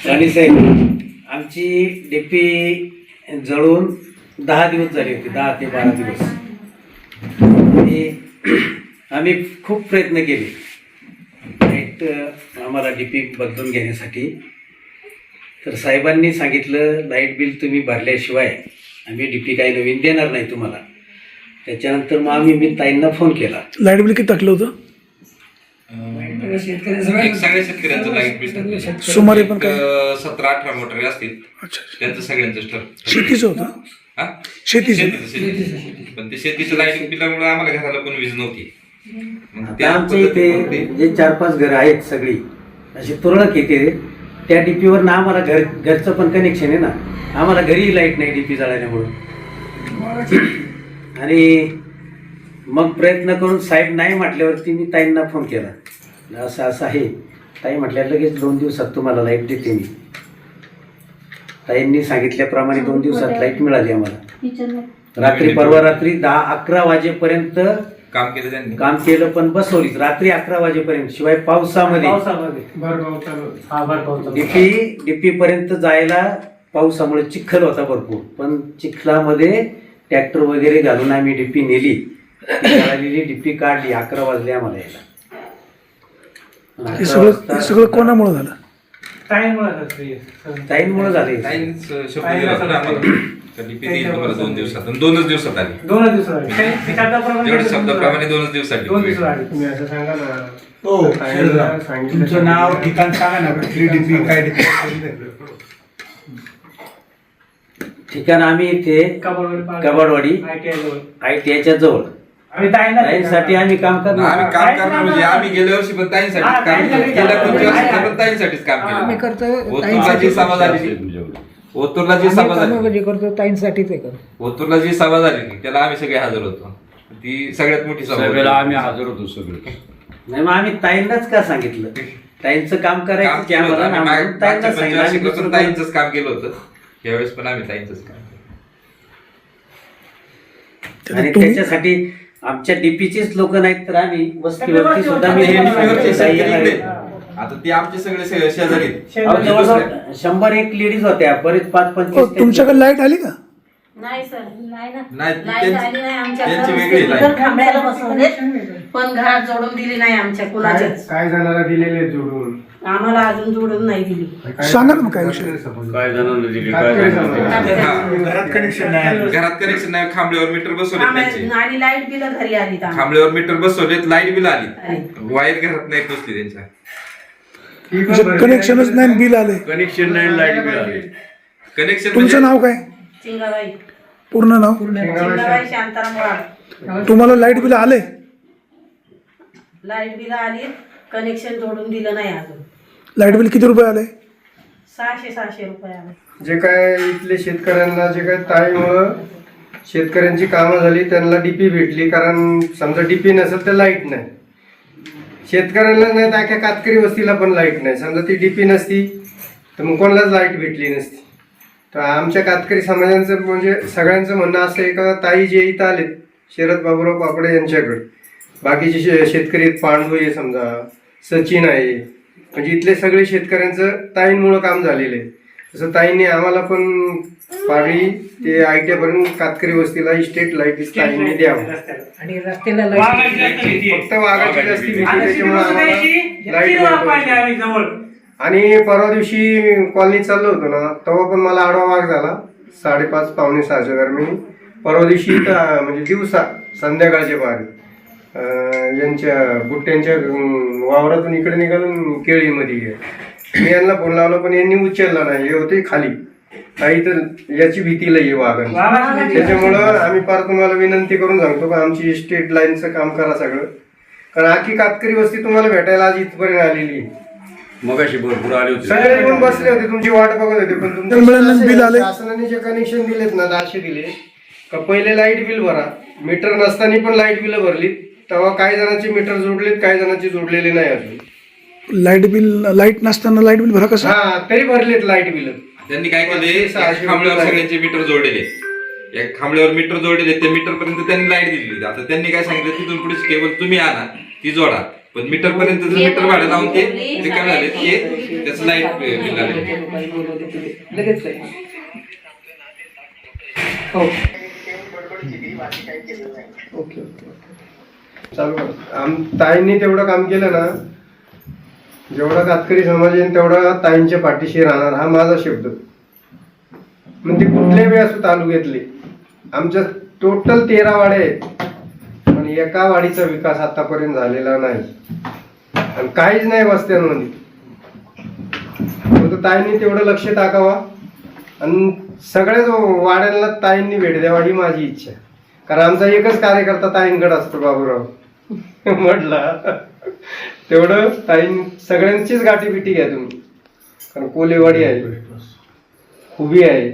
राणी साहेब, आमची डीपी जळून 10 दिवस झाले होते, 10 ते 12 दिवस. आणि आम्ही खूप प्रयत्न केले लाईट आम्हाला डीपी बदलून घेण्यासाठी. तर साहेबांनी सांगितलं लाईट बिल तुम्ही भरल्याशिवाय आम्ही डीपी काही नवीन देणार नाही तुम्हाला. त्याच्यानंतर मग मी ताईंना फोन केला. लाईट बिल किती टाकलं होतं? सगळ्या शेतकऱ्यांचं लाईट बिल सुमारे पण काय 17-18 मोटर असतील. अच्छा, त्यांचं सगळ्यांचं ठरतं. शेतीचं होतं? हा, शेतीचं. पण ते शेतीचं लाईट बिलामुळे आम्हाला घराला पण वीज नव्हती. मग आता त्या आमच्या इथे जे 4-5 घरं आहेत सगळी अशी तुरळक येते, त्या डीपीवर ना आम्हाला घरचं पण कनेक्शन आहे ना. आम्हाला घरी लाईट नाही डीपी जळाल्यामुळं. आणि मग प्रयत्न करून साहेब नाही म्हटल्यावरती मी ताईंना फोन केला, असं असं आहे. ताई म्हटल्या लगेच 2 दिवसात तुम्हाला लाईट देते मी. ताईंनी सांगितल्याप्रमाणे 2 दिवसात लाईट मिळाली आम्हाला. रात्री परवा रात्री 10-11 वाजेपर्यंत काम केलं, पण बसवलीच रात्री 11 वाजेपर्यंत. शिवाय पावसामध्ये डीपी पर्यंत जायला पावसामुळे चिखल होता भरपूर, पण चिखलामध्ये ट्रॅक्टर वगैरे घालून आम्ही डीपी नेली. डीपी काढली. 11 वाजले आम्हाला यायला. हे सगळं कोणामुळे झालं? ताईंमुळे झाले. 2 दिवसात 2च दिवसात आली. 2च दिवसात जेवढे शब्दाप्रमाणे 2च दिवसात. तुम्ही असं सांगा ना, तुमचं नाव ठिकाण सांगा ना. कुठली डीपी काय ठिकाण आम्ही इथे कबाडवाडी ITI जवळ. ताईंसाठी आम्ही काम करणार. आम्ही काम करणार म्हणजे आम्ही गेल्या वर्षी पण ताईंसाठी काम केलं. गेल्या 5 वर्षी पण ताईंसाठीच काम केलं. ओतूरला जी सभा झाली, ओतूरला जी सभा झाली, ओतूरला जी सभा झाली त्याला आम्ही सगळे हजर होतो. ती सगळ्यात मोठी सभा आम्ही हजर होतो सगळे. नाही, मग आम्ही ताईंनाच का सांगितलं, ताईंचं काम करायचं की आम्हाला. ताईंचंच काम केलं होतं. यावेळेस पण आम्ही ताईंचंच काम केलं. आणि त्याच्यासाठी आमच्या डीपीचेच लोक नाहीत, तर आम्ही वस्तीवरती सुद्धा आता ते आमचे सगळे शेजारी 100-1 लेडीज होत्या. बरेच 5-25. तुमच्याकडे लाईट आली का? नाही सर, नाही ना. नाही, लाईट आली नाही आमच्या त्यांची घरात. वेगळी लाईट. खांब्याला बसवले, पण घरात जोडून दिली नाही आमच्या कुणाच्याच. काय जणांना दिलेले जोडून? आम्हाला अजून जोडून नाही दिली. सांगा ना काय विषय. काय जणांना दिली, काय जणांना घरात कनेक्शन नाही. घरात कनेक्शन नाही. खांबळ्यावर मीटर बसवले त्यांचे. आणि लाईट बिल घरी आली. खांबळ्यावर मीटर बसवलेत, लाईट बिल आली. वायर घरात नाही पोचली त्यांच्या. कनेक्शनच नाही, बिल आले. कनेक्शन नाही, लाईट बिल आले. कनेक्शन तुमचं नाव काय? चिंगाबाई. पूर्ण नाव? चिंगाबाई शांताराम वाड. तुम्हाला लाईट बिल आले? लाईट बिल आली, कनेक्शन जोडून दिलं नाही अजून. लाईट बिल किती रुपये आले? 600 रुपये आले. जे काय इथले शेतकऱ्यांना जे काय ताईमुळं शेतकऱ्यांची कामं झाली, त्यांना डीपी भेटली. कारण समजा डीपी नसेल तर लाईट नाही. शेतकऱ्यांना नाही तर अख्या कातकरी वस्तीला पण लाईट नाही. समजा ती डीपी नसती तर मग कोणालाच लाईट भेटली नसती. तर आमच्या कातकरी समाजाचं म्हणजे सगळ्यांचं म्हणणं असं आहे का ताई जे इथं आलेत शरद बाबूराव पापडे यांच्याकडे, बाकीचे शेतकरी आहेत, पांडू आहे समजा, सचिन आहे, म्हणजे इथले सगळे शेतकऱ्यांचं ताईंमुळं काम झालेलं आहे. तसं ताईंनी आम्हाला पण पागळी ते ITI पर्यंत कातकरी वस्तीला इस्टेट लाईट ताईंनी द्यावं. आणि रस्त्याला फक्त वाघाची जास्ती भीती, त्याच्यामुळे आम्हाला लाईट. आणि परवा दिवशी कॉलनीत चाललो होतो ना, तेव्हा पण मला आडवा वाघ झाला 5:30-5:45 दरम्यान. परवा दिवशी म्हणजे दिवसा संध्याकाळच्या पारी यांच्या बुट्ट्यांच्या वावरातून इकडे निघालून केळीमध्ये गेले. मी यांना फोन लावला पण यांनी उचलला नाही. हे होते खाली काही, तर याची भीती लई वाघांची. त्याच्यामुळं आम्ही फार तुम्हाला विनंती करून सांगतो का आमची स्टेट लाईनचं काम करा सगळं. कारण आखी कातकरी वस्ती तुम्हाला भेटायला आज इथपर्यंत आलेली आहे. मगाशी भरपूर आले होते, सगळे येऊन बसले होते, तुमची वाट बघत होते. पण तुमचं बिल आले, शासनाने जे कनेक्शन दिलेत ना 1000 दिले का, पहिले लाईट बिल भरा. मीटर नसताना पण लाईट बिल भरलीत. तेव्हा काही जणांचे मीटर जोडलेत, काही जणांचे जोडलेले नाही अजून. लाईट बिल, लाईट नसताना लाईट बिल भरा कसं? हा, तरी भरलेत लाईट बिल. त्यांनी काय केले, खांबळ्यावर सगळ्यांचे मीटर जोडलेले. या खांबळ्यावर मीटर जोडलेले, त्या मीटर पर्यंत त्यांनी लाईट दिली. आता त्यांनी काय सांगितलं, तिथून पुढे केबल तुम्ही आणा, ती जोडा. पण मीटर पर्यंत मीटर भाडं लावून ते रिकामे झाले ते त्याचं लाईट बिल आले. लगेच हो ओके चालू ताईंनी तेवढं काम केलं ना, जेवढा कातकरी समाज आहे तेवढा ताईंच्या पाठीशी राहणार, हा माझा शब्द. म्हणजे कुठल्याही वेळ असो तालुक्यातले आमच्या टोटल 13 वाड्या आहेत, पण एका वाडीचा विकास आतापर्यंत झालेला नाही आणि काहीच नाही वस्त्यांमध्ये. फक्त ताईंनी तेवढं लक्ष टाकावा आणि सगळ्याच वाड्यांना ताईंनी भेट द्यावा ही माझी इच्छा आहे. कारण आमचा एकच कार्यकर्ता ताईंकडे असतो, बाबूराव म्हटला तेवढं ताईं सगळ्यांचीच गाठीबिटी घ्या तुम्ही. कारण कोलेवाडी आहे, खुबी आहे,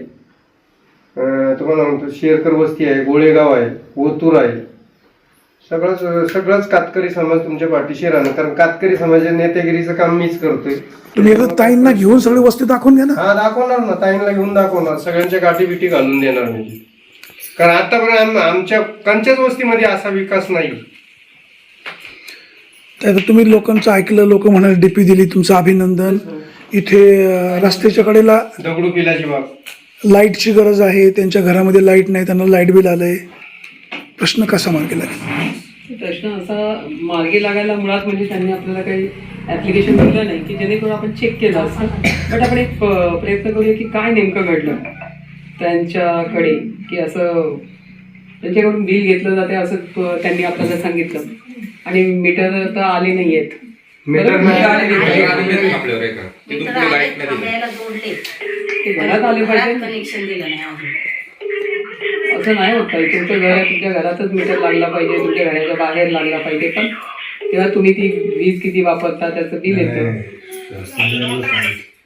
तुम्हाला म्हणतो शेरकर वस्ती आहे, गोळेगाव आहे, ओतूर आहे, सगळंच कातकरी समाज तुमच्या पाठीशी राहणार. कारण कातकरी समाजाच्या नेतेगिरीचं काम मीच करतोय. तुम्ही एकदा ताईंना घेऊन सगळी वस्ती दाखवून घ्या ना. हा दाखवणार ना, ताईंना घेऊन दाखवणार, सगळ्यांच्या गाठीबिटी घालून देणार मी. कारण आतापर्यंत आमच्या कंच्याच वस्तीमध्ये असा विकास नाही. त्यात तुम्ही लोकांचं ऐकलं, लोक म्हणाले डीपी दिली, तुमचं अभिनंदन. इथे रस्त्याच्या कडेला दगडू पिलाची बाग, लाईटची गरज आहे, त्यांच्या घरामध्ये लाईट नाही, त्यांना लाईट बिल आलंय. प्रश्न कसा मार्गी लागेल? प्रश्न असा मार्गी लागायला मुळात म्हणजे त्यांनी आपल्याला काही ॲप्लिकेशन दिलं नाही की जेणेकरून आपण चेक केलं असतं. बट आपण एक प्रयत्न करूया की काय नेमकं घडलं त्यांच्याकडे, की असं त्यांच्याकडून बिल घेतलं जाते असं त्यांनी आपल्याला सांगितलं आणि मीटर तर आले नाही आहेत. मीटर आपल्यावर आहे का? ते मीटर तुमची आले, लाईट नाही दिली. थांबायला जोडले, ते घरात आले पाहिजे. कनेक्शन दिलं नाही अजून. असं नाही होत आहे. तुमचं घर आहे, तुमच्या घरातच मीटर लागला पाहिजे, तुमच्या घराच्या बाहेर लागला पाहिजे. पण तेव्हा तुम्ही ती वीज किती वापरता त्याचं बिल येतं.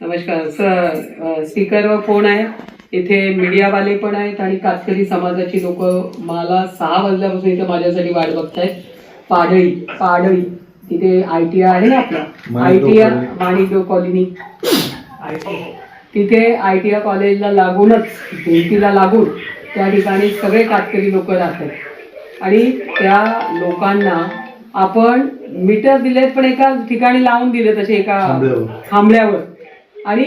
नमस्कार सर, स्पीकरवर फोन आहे. इथे मीडियावाले पण आहेत आणि कातकरी समाजाची लोक मला 6 वाजल्यापासून इथे माझ्यासाठी वाट बघतायत. पाडळी तिथे ITI आहे ना आपला, ITI माणिकदेव कॉलनी, तिथे ITI कॉलेजला लागूनच, भिंतीला लागून त्या ठिकाणी सगळे कातकरी लोक राहतात आणि त्या लोकांना आपण मीटर दिलेत पण एका ठिकाणी लावून दिले तसे एका थांबल्यावर, आणि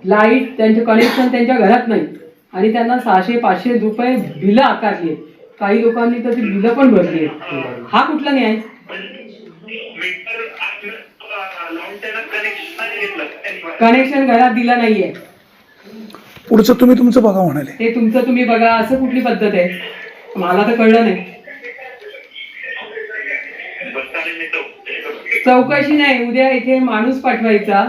लाईट त्यांचं कनेक्शन त्यांच्या घरात नाही आणि त्यांना 600-500 रुपये बिलं आकारली. काही लोकांनी तर ती बिलं पण भरली. हा कुठला न्याय? कनेक्शन घरात दिलं नाहीये, पुढचं तुम्ही तुमचं बघा म्हणाले. ते तुमचं तुम्ही बघा, असं कुठली पद्धत आहे? मला तर कळलं नाही. चौकशी नाही, उद्या इथे माणूस पाठवायचा,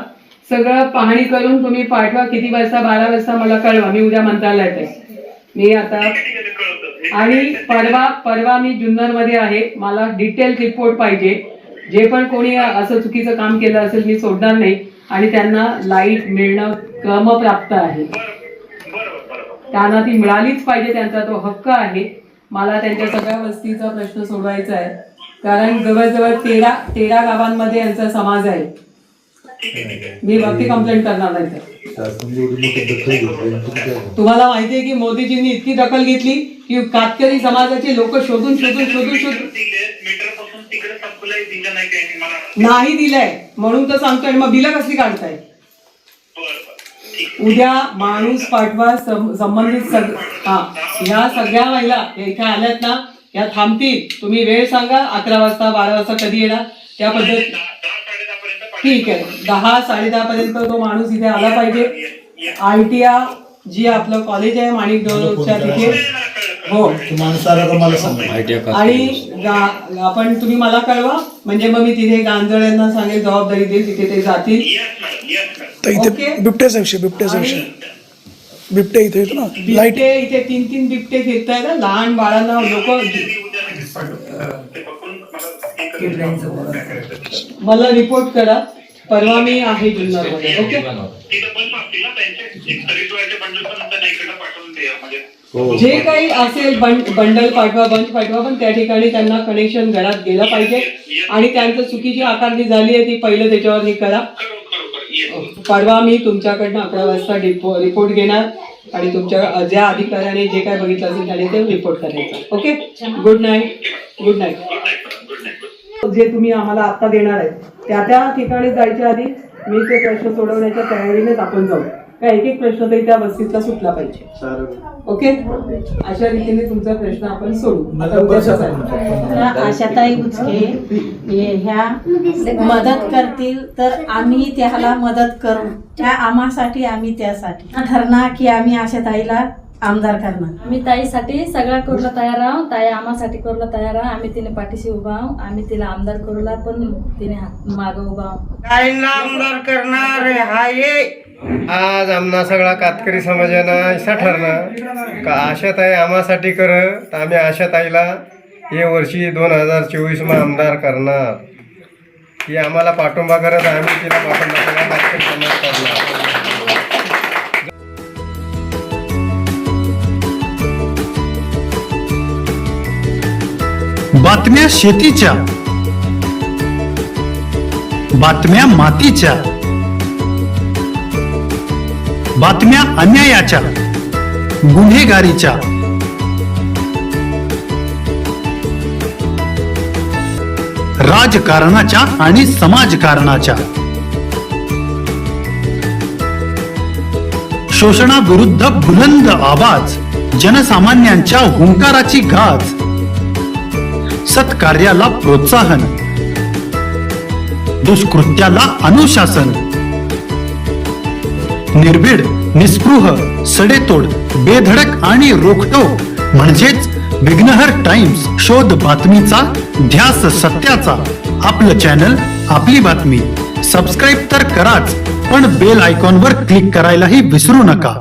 सगळं पाहणी करून तुम्ही पाठवा. किती वाजता? 12 वाजता मला कळवा. मी उद्या मंत्रालयात आहे. मी आता आणि परवा मी जुन्नरमध्ये आहे. मला डिटेल रिपोर्ट पाहिजे. जे पण कोणी असं चुकीचं काम केलं असेल मी सोडणार नाही आणि त्यांना लाईट मिळणं क्रमप्राप्त आहे. त्यांना ती मिळालीच पाहिजे, त्यांचा तो हक्क आहे. मला त्यांच्या सगळ्या वस्तीचा प्रश्न सोडवायचा आहे. कारण जवळजवळ 13 गावांमध्ये यांचा समाज आहे. मी वरती कंप्लेंट करणार नाही. तुम्हाला माहिती आहे की मोदीजींनी इतकी दखल घेतली की कातकरी समाजाचे लोक शोधून नाही दिलंय म्हणून तर सांगतोय. मग बिलं कसली काढताय? उद्या माणूस पाठवा संबंधित ह्या सगळ्या महिला इथे आल्यात ना, या थांबतील. तुम्ही वेळ सांगा, 11 वाजता 12 वाजता कधी येणार त्या पद्धतीत. ठीक आहे, 10-10:30 पर्यंत तो माणूस इथे आला पाहिजे. ITI जी आपलं कॉलेज आहे माणिकदेवच्या तिथे, हो, आणि आपण तुम्ही मला कळवा म्हणजे मग मी तिथे गांजळ्यांना सांगेल, जबाबदारी देईल, तिथे ते जातील. इथे बिबट्याचा विषय बिबट्या इथे येतो ना, लाईट इथे 3 बिबटे फिरतायत. लहान बाळांना लोक, मला रिपोर्ट करा. परवा मी आहे जुन्नरमध्ये. ओके, जे काही असेल बंडल पाठवा, बंच पाठवा, पण त्या ठिकाणी त्यांना कनेक्शन घरात गेलं पाहिजे आणि त्यांचं चुकीची आकारणी झाली आहे ती पहिलं त्याच्यावर हे करा. परवा मी तुमच्याकडनं 11 वाजता रिपोर्ट घेणार आणि तुमच्या ज्या अधिकाऱ्याने जे काय बघितलं असेल त्याने ते रिपोर्ट करायचं. Okay, good night. जे तुम्ही आम्हाला आता देणार आहे त्या ठिकाणी जायच्या आधी मी ते प्रश्न सोडवण्याच्या तयारीनेच आपण जाऊ. का एक एक प्रश्न तरी त्या वस्तीतला सुटला पाहिजे. ओके, अशा रीतीने तुमचा प्रश्न आपण सोडू. आता उद्याच्यासाठी आशाताई बुचके ह्या मदत करतील तर आम्ही त्याला मदत करू. त्या आम्हासाठी आम्ही त्यासाठी ठरणार की आम्ही आशाताईला आमदार करणार. आम्ही ताईसाठी सगळं करूला तयार आहोत. ताई आम्हासाठी करूला तयार आहोत. आम्ही तिने पाठीशी उभा आहोत. आम्ही तिला आमदार करूला पण तिने मागं उभा आहोत. ताईंना आमदार करणार आहे. आज आमना सगळा कातकरी समाजानं असा ठरणार का आशाताई आम्हासाठी करत, आम्ही आशाताईला हे वर्षी 2024 मा आमदार करणार. ही आम्हाला पाठिंबा करत, आम्ही तिला पाठिंबा सगळा कातकरी समाज करणार. बातम्या शेतीच्या, बातम्या मातीच्या, बातम्या अन्यायाच्या, गुन्हेगारीच्या, राजकारणाच्या आणि समाजकारणाच्या, शोषणाविरुद्ध बुलंद आवाज, जनसामान्यांच्या हुंकाराची गाज, सत्कार्याला प्रोत्साहन, दुष्कृत्याला अनुशासन, निर्भीड, निस्पृह, सडेतोड, बेधडक आणि रोखटोक म्हणजेच विघ्नहर टाइम्स. शोध बातमीचा, ध्यास सत्याचा. आपलं चॅनल, आपली बातमी. सबस्क्राईब तर कराच, पण बेल आयकॉनवर क्लिक करायलाही विसरू नका.